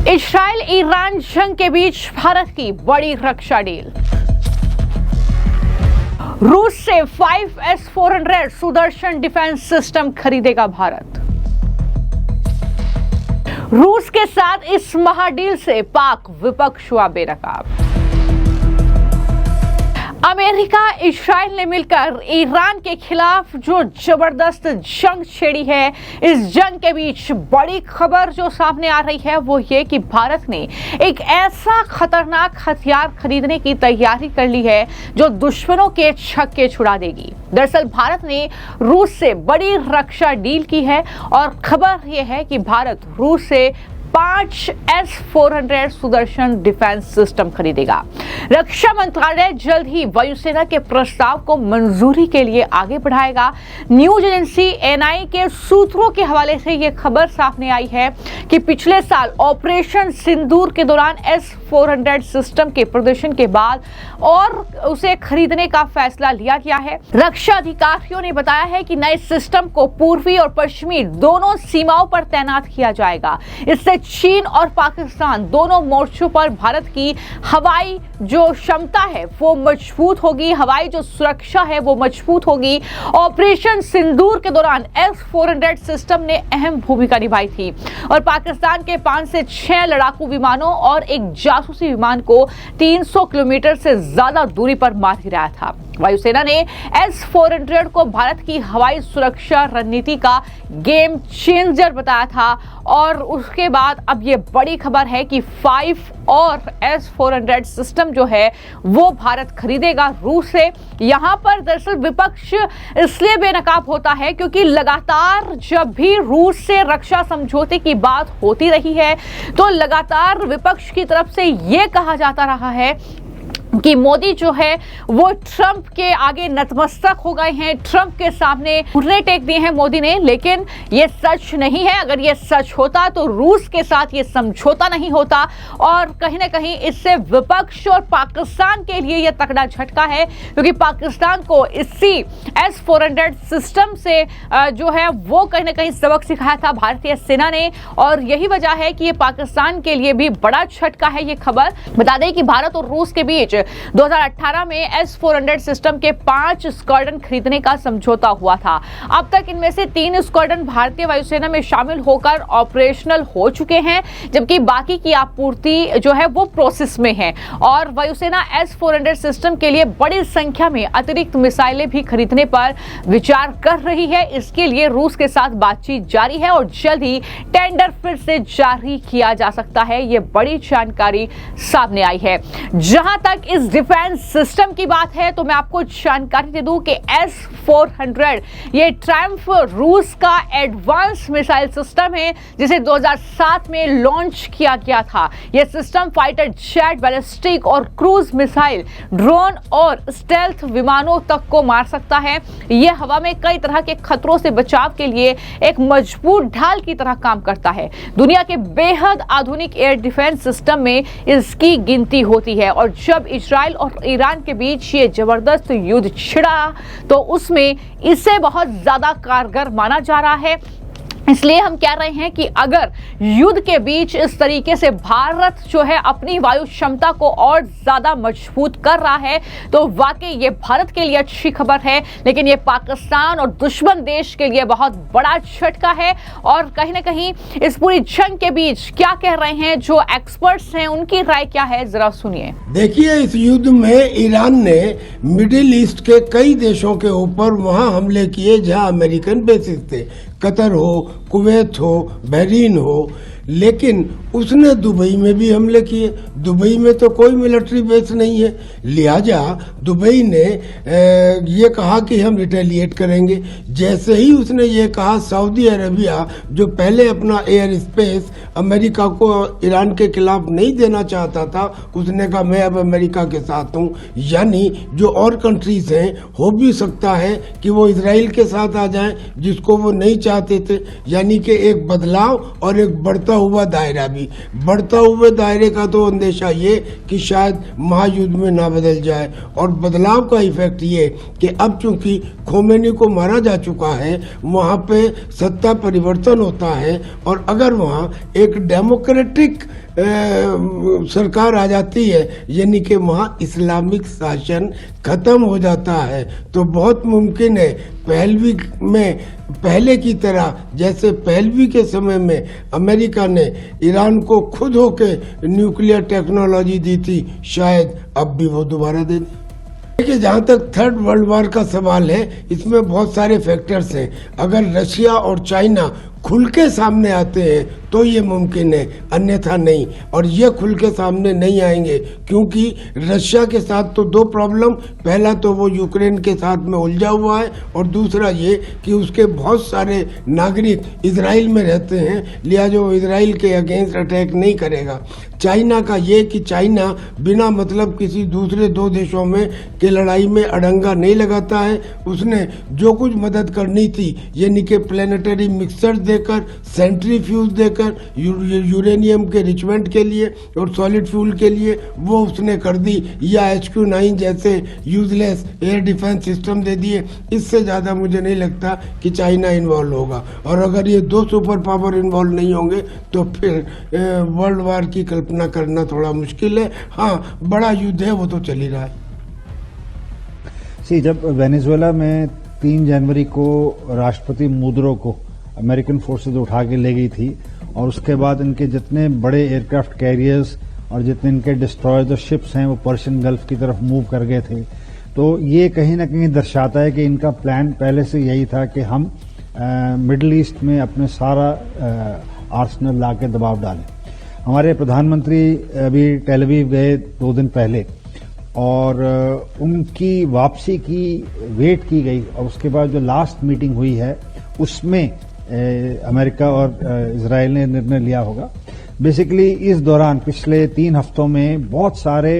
Israel Iran जंग के बीच भारत की बड़ी रक्षा डील। रूस से 5S-400 सुदर्शन डिफेंस सिस्टम खरीदेगा भारत। रूस के साथ इस महाडील से पाक विपक्ष हुआ बेनकाब। अमेरिका इस्राइल ने मिलकर ईरान के खिलाफ जो जबरदस्त जंग छेड़ी है, इस जंग के बीच बड़ी खबर जो सामने आ रही है वो ये कि भारत ने एक ऐसा खतरनाक हथियार खरीदने की तैयारी कर ली है जो दुश्मनों के छक्के छुड़ा देगी। दरअसल भारत ने रूस से बड़ी रक्षा डील की है और खबर यह है कि भारत रूस से 5S-400 सुदर्शन डिफेंस सिस्टम खरीदेगा। रक्षा मंत्रालय जल्द ही वायुसेना के प्रस्ताव को मंजूरी के लिए आगे बढ़ाएगा। न्यूज एजेंसी एनआई के सूत्रों के हवाले से यह खबर सामने आई है कि पिछले साल ऑपरेशन सिंदूर के दौरान S-400 सिस्टम के प्रदर्शन के बाद और उसे खरीदने का फैसला लिया गया है। रक्षा अधिकारियों ने बताया है कि नए सिस्टम को पूर्वी और पश्चिमी दोनों सीमाओं पर तैनात किया जाएगा। इससे चीन और पाकिस्तान दोनों मोर्चों पर भारत की हवाई जो क्षमता है वो मजबूत होगी, हवाई जो सुरक्षा है वो मजबूत होगी। ऑपरेशन सिंदूर के दौरान S-400 सिस्टम ने अहम भूमिका निभाई थी और पाकिस्तान के 5 से 6 लड़ाकू विमानों और एक जासूसी विमान को 300 किलोमीटर से ज्यादा दूरी पर मार गिराया था। वायुसेना ने S-400 को भारत की हवाई सुरक्षा रणनीति का गेम चेंजर बताया था और उसके बाद अब ये बड़ी खबर है कि 5 और S-400 सिस्टम जो है वो भारत खरीदेगा रूस से। यहाँ पर दरअसल विपक्ष इसलिए बेनकाब होता है क्योंकि लगातार जब भी रूस से रक्षा समझौते की बात होती रही है तो लगातार विपक्ष की तरफ से ये कहा जाता रहा है कि मोदी जो है वो ट्रंप के आगे नतमस्तक हो गए हैं, ट्रंप के सामने घुटने टेक दिए हैं मोदी ने। लेकिन ये सच नहीं है। अगर ये सच होता तो रूस के साथ ये समझौता नहीं होता और कहीं ना कहीं इससे विपक्ष और पाकिस्तान के लिए ये तगड़ा झटका है क्योंकि पाकिस्तान को इसी S-400 सिस्टम से जो है वो कहीं ना कहीं सबक सिखाया था भारतीय सेना ने और यही वजह है कि ये पाकिस्तान के लिए भी बड़ा झटका है। ये खबर बता दें कि भारत और रूस के बीच 2018 में S-400 सिस्टम के 5 स्क्वाड्रन खरीदने का समझौता हुआ था। अब तक इनमें से 3 स्क्वाड्रन भारतीय वायुसेना में शामिल होकर ऑपरेशनल हो चुके हैं जबकि बाकी की आपूर्ति जो है वो प्रोसेस में है और वायुसेना S-400 सिस्टम के लिए बड़ी संख्या में अतिरिक्त मिसाइलें भी खरीदने पर विचार कर रही है। इसके लिए रूस के साथ बातचीत जारी है और जल्द ही टेंडर फिर से जारी किया जा सकता है। ये बड़ी जानकारी सामने आई है। जहां तक इस डिफेंस सिस्टम की बात है तो मैं आपको जानकारी दे दूं कि S-400 ये ट्रायम्फ रूस का एडवांस मिसाइल सिस्टम है जिसे 2007 में लॉन्च किया गया था। यह सिस्टम फाइटर जेट, बैलिस्टिक और क्रूज मिसाइल, ड्रोन और स्टेल्थ विमानों तक को मार सकता है। यह हवा में कई तरह के खतरों से बचाव के लिए एक मजबूत ढाल की तरह काम करता है। दुनिया के बेहद आधुनिक एयर डिफेंस सिस्टम में इसकी गिनती होती है और जब इस्राइल और ईरान के बीच ये जबरदस्त युद्ध छिड़ा तो उसमें इसे बहुत ज्यादा कारगर माना जा रहा है। इसलिए हम कह रहे हैं कि अगर युद्ध के बीच इस तरीके से भारत जो है अपनी वायु क्षमता को और ज्यादा मजबूत कर रहा है तो वाकई ये भारत के लिए अच्छी खबर है, लेकिन ये पाकिस्तान और दुश्मन देश के लिए बहुत बड़ा झटका है। और कहीं ना कहीं इस पूरी जंग के बीच क्या कह रहे हैं जो एक्सपर्ट्स हैं, उनकी राय क्या है, जरा सुनिए। देखिए, इस युद्ध में ईरान ने मिडिल ईस्ट के कई देशों के ऊपर वहां हमले किए जहां अमेरिकन बेसिस थे, कतर हो, कुवैत हो, बहरीन हो, लेकिन उसने दुबई में भी हमले किए। दुबई में तो कोई मिलिट्री बेस नहीं है, लिहाजा दुबई ने ये कहा कि हम रिटेलिएट करेंगे। जैसे ही उसने ये कहा, सऊदी अरबिया जो पहले अपना एयर स्पेस अमेरिका को ईरान के खिलाफ नहीं देना चाहता था, उसने कहा मैं अब अमेरिका के साथ हूँ। यानी जो और कंट्रीज हैं, हो भी सकता है कि वो इसराइल के साथ आ जाएं जिसको वो नहीं चाहते थे। यानी कि एक बदलाव और एक बढ़ता हुआ दायरा भी। बढ़ता हुए दायरे का तो अंदेशा ये कि शायद महायुद्ध में ना बदल जाए, और बदलाव का इफेक्ट ये कि अब चूंकि खोमेनी को मारा जा चुका है, वहाँ पे सत्ता परिवर्तन होता है, और अगर वहाँ एक डेमोक्रेटिक सरकार आ जाती है, यानी कि वहाँ इस्लामिक शासन खत्म हो जाता है, तो बहुत मुमकिन है पहलवी में पहले की तरह, जैसे पहलवी के समय में अमेरिका ने ईरान को खुद होके न्यूक्लियर टेक्नोलॉजी दी थी, शायद अब भी वो दोबारा दे दे। देखिए, जहाँ तक थर्ड वर्ल्ड वॉर का सवाल है, इसमें बहुत सारे फैक्टर्स हैं। अगर रशिया और चाइना खुल के सामने आते हैं तो ये मुमकिन है, अन्यथा नहीं। और ये खुल के सामने नहीं आएंगे क्योंकि रशिया के साथ तो दो प्रॉब्लम, पहला तो वो यूक्रेन के साथ में उलझा हुआ है, और दूसरा ये कि उसके बहुत सारे नागरिक इजराइल में रहते हैं, लिहाजा वो इजराइल के अगेंस्ट अटैक नहीं करेगा। चाइना का ये कि चाइना बिना मतलब किसी दूसरे दो देशों में के लड़ाई में अड़ंगा नहीं लगाता है। उसने जो कुछ मदद करनी थी, यानी कि प्लेनेटरी मिक्सर देकर, सेंट्रीफ्यूज देकर, यूरेनियम के रिचमेंट के लिए और सॉलिड फ्यूल के लिए, वो उसने कर दी, या HQ-9 जैसे यूजलेस एयर डिफेंस सिस्टम दे दिए। इससे ज़्यादा मुझे नहीं लगता कि चाइना इन्वॉल्व होगा, और अगर ये दो सुपर पावर इन्वॉल्व नहीं होंगे तो फिर वर्ल्ड वार की कल्पना करना थोड़ा मुश्किल है। हाँ, बड़ा युद्ध है वो तो चल ही रहा है। जब वेनेजुएला में 3 जनवरी को राष्ट्रपति मुदुरो को अमेरिकन फोर्सेज उठा के ले गई थी, और उसके बाद इनके जितने बड़े एयरक्राफ्ट कैरियर्स और जितने इनके डिस्ट्रॉयर्स और शिप्स हैं वो पर्शियन गल्फ की तरफ मूव कर गए थे, तो ये कहीं ना कहीं दर्शाता है कि इनका प्लान पहले से यही था कि हम मिडिल ईस्ट में अपने सारा आर्सेनल ला के दबाव डालें। हमारे प्रधानमंत्री अभी टेल अवीव गए 2 दिन पहले, और उनकी वापसी की वेट की गई, और उसके बाद जो लास्ट मीटिंग हुई है उसमें अमेरिका और इजराइल ने निर्णय लिया होगा। बेसिकली इस दौरान पिछले 3 हफ्तों में बहुत सारे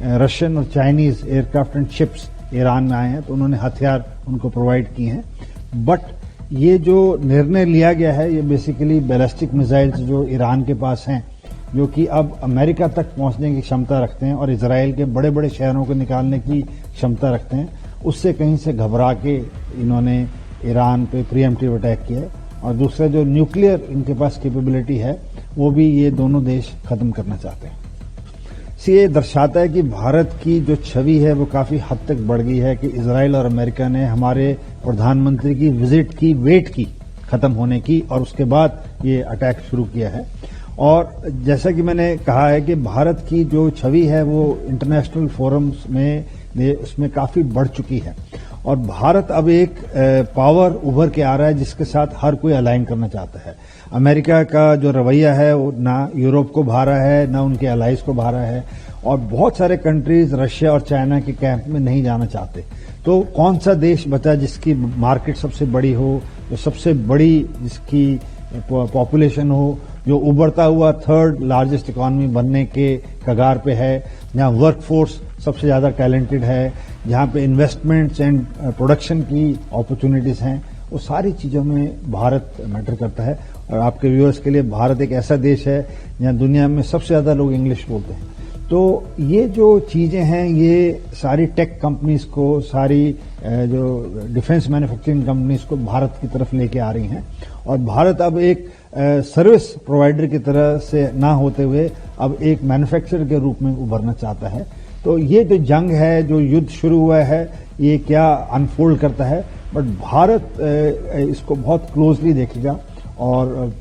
रशियन और Chinese aircraft and ships Iran में आए हैं, तो उन्होंने हथियार उनको प्रोवाइड किए हैं। बट ये जो निर्णय लिया गया है, ये बेसिकली बैलिस्टिक मिसाइल्स जो ईरान के पास हैं, जो कि अब अमेरिका तक पहुंचने की क्षमता रखते हैं और इजराइल के बड़े बड़े शहरों को निकालने की क्षमता रखते हैं, उससे कहीं से घबरा के इन्होंने ईरान पे प्रीएम्प्टिव अटैक किया है। और दूसरा जो न्यूक्लियर इनके पास कैपेबिलिटी है, वो भी ये दोनों देश खत्म करना चाहते हैं। ये दर्शाता है कि भारत की जो छवि है वो काफी हद तक बढ़ गई है कि इजराइल और अमेरिका ने हमारे प्रधानमंत्री की विजिट की वेट की खत्म होने की, और उसके बाद ये अटैक शुरू किया है। और जैसा कि मैंने कहा है कि भारत की जो छवि है वो इंटरनेशनल फोरम्स में उसमें काफी बढ़ चुकी है, और भारत अब एक पावर उभर के आ रहा है जिसके साथ हर कोई अलाइन करना चाहता है। अमेरिका का जो रवैया है वो ना यूरोप को भा रहा है, ना उनके अलाइज को भा रहा है, और बहुत सारे कंट्रीज रशिया और चाइना के कैंप में नहीं जाना चाहते। तो कौन सा देश बचा जिसकी मार्केट सबसे बड़ी हो, जो सबसे बड़ी जिसकी पॉपुलेशन हो, जो उभरता हुआ 3rd लार्जेस्ट इकोनॉमी बनने के कगार पे है, जहां वर्कफोर्स सबसे ज्यादा टैलेंटेड है, जहां पे इन्वेस्टमेंट्स एंड प्रोडक्शन की अपॉर्चुनिटीज हैं, वो सारी चीजों में भारत मैटर करता है। और आपके व्यूअर्स के लिए, भारत एक ऐसा देश है जहां दुनिया में सबसे ज्यादा लोग इंग्लिश बोलते हैं। तो ये जो चीजें हैं, ये सारी टेक कंपनीज को, सारी जो डिफेंस मैन्युफैक्चरिंग कंपनीज को भारत की तरफ लेके आ रही हैं, और भारत अब एक सर्विस प्रोवाइडर की तरह से ना होते हुए अब एक मैन्युफैक्चरर के रूप में उभरना चाहता है। तो ये जो जंग है, जो युद्ध शुरू हुआ है, ये क्या अनफोल्ड करता है, बट भारत इसको बहुत क्लोजली देखेगा, और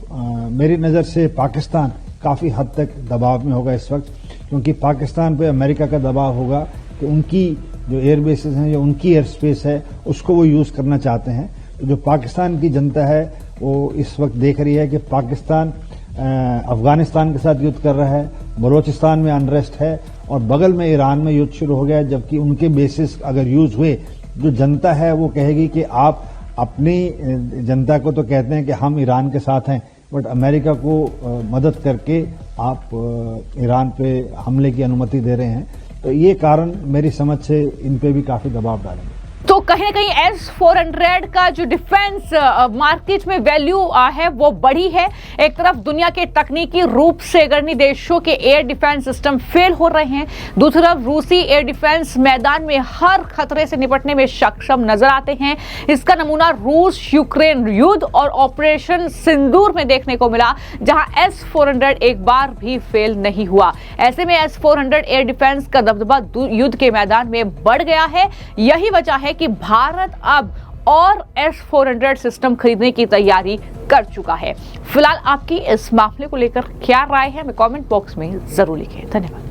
मेरी नजर से पाकिस्तान काफी हद तक दबाव में होगा इस वक्त, क्योंकि पाकिस्तान पे अमेरिका का दबाव होगा कि उनकी जो एयर बेसेस हैं, जो उनकी एयर स्पेस है, उसको वो यूज करना चाहते हैं। तो जो पाकिस्तान की जनता है वो इस वक्त देख रही है कि पाकिस्तान अफगानिस्तान के साथ युद्ध कर रहा है, बलोचिस्तान में अनरेस्ट है, और बगल में ईरान में युद्ध शुरू हो गया है। जबकि उनके बेसिस अगर यूज हुए, जो जनता है वो कहेगी कि आप अपनी जनता को तो कहते हैं कि हम ईरान के साथ हैं, बट अमेरिका को मदद करके आप ईरान पे हमले की अनुमति दे रहे हैं। तो ये कारण मेरी समझ से इन पे भी काफी दबाव डालेंगे। तो कहीं ना कहीं S-400 का जो डिफेंस मार्केट में वैल्यू है वो बढ़ी है। एक तरफ दुनिया के तकनीकी रूप से अग्रणी देशों के एयर डिफेंस सिस्टम फेल हो रहे हैं, दूसरी तरफ रूसी एयर डिफेंस मैदान में हर खतरे से निपटने में सक्षम नजर आते हैं। इसका नमूना रूस यूक्रेन युद्ध और ऑपरेशन सिंदूर में देखने को मिला, जहां S-400 एक बार भी फेल नहीं हुआ। ऐसे में S-400 एयर डिफेंस का दबदबा युद्ध के मैदान में बढ़ गया है। यही वजह है कि भारत अब और S-400 सिस्टम खरीदने की तैयारी कर चुका है। फिलहाल आपकी इस मामले को लेकर क्या राय है, हमें कमेंट बॉक्स में जरूर लिखें। धन्यवाद।